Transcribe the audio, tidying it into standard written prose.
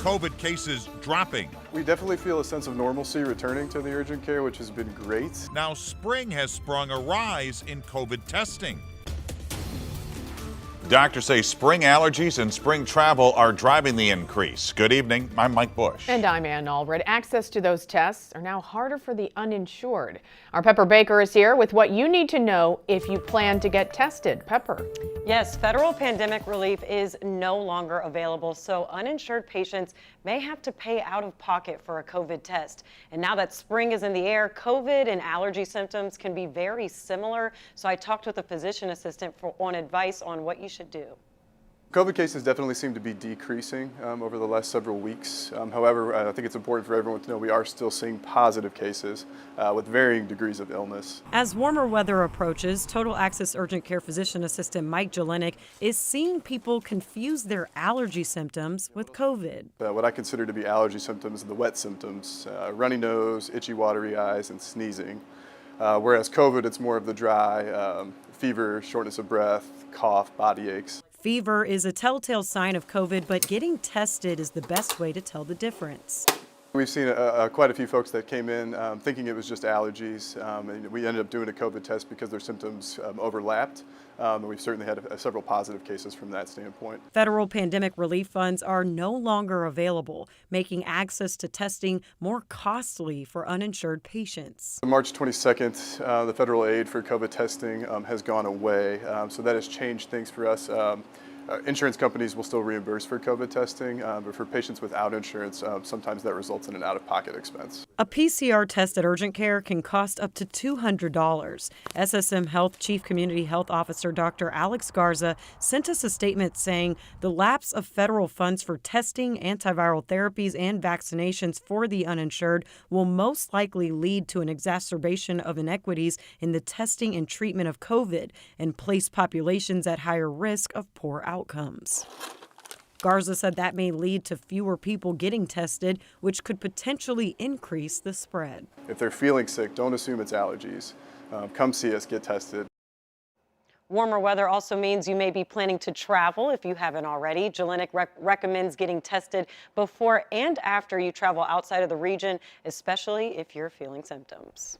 COVID cases dropping. We definitely feel a sense of normalcy returning to the urgent care, which has been great. Now spring has sprung a rise in COVID testing. Doctors say spring allergies and spring travel are driving the increase. Good evening, I'm Mike Bush. And I'm Ann Allred. Access to those tests are now harder for the uninsured. Our Pepper Baker is here with what you need to know if you plan to get tested. Pepper. Yes, federal pandemic relief is no longer available, so uninsured patients may have to pay out of pocket for a COVID test. And now that spring is in the air, COVID and allergy symptoms can be very similar. So I talked with a physician assistant on advice on what you should do. COVID cases definitely seem to be decreasing over the last several weeks. However, I think it's important for everyone to know we are still seeing positive cases with varying degrees of illness. As warmer weather approaches, Total Access Urgent Care Physician Assistant Mike Jelenic is seeing people confuse their allergy symptoms with COVID. What I consider to be allergy symptoms, the wet symptoms, runny nose, itchy, watery eyes, and sneezing. Whereas COVID, it's more of the dry, fever, shortness of breath, cough, body aches. Fever is a telltale sign of COVID, but getting tested is the best way to tell the difference. We've seen quite a few folks that came in thinking it was just allergies, and we ended up doing a COVID test because their symptoms overlapped. And we've certainly had several positive cases from that standpoint. Federal pandemic relief funds are no longer available, making access to testing more costly for uninsured patients. On March 22nd, the federal aid for COVID testing has gone away, so that has changed things for us. Insurance companies will still reimburse for COVID testing, but for patients without insurance, sometimes that results in an out-of-pocket expense. A PCR test at urgent care can cost up to $200. SSM Health Chief Community Health Officer Dr. Alex Garza sent us a statement saying the lapse of federal funds for testing, antiviral therapies, and vaccinations for the uninsured will most likely lead to an exacerbation of inequities in the testing and treatment of COVID and place populations at higher risk of poor outcomes. Garza said that may lead to fewer people getting tested, which could potentially increase the spread. If they're feeling sick, don't assume it's allergies. Come see us, get tested. Warmer weather also means you may be planning to travel if you haven't already. Jelenic recommends getting tested before and after you travel outside of the region, especially if you're feeling symptoms.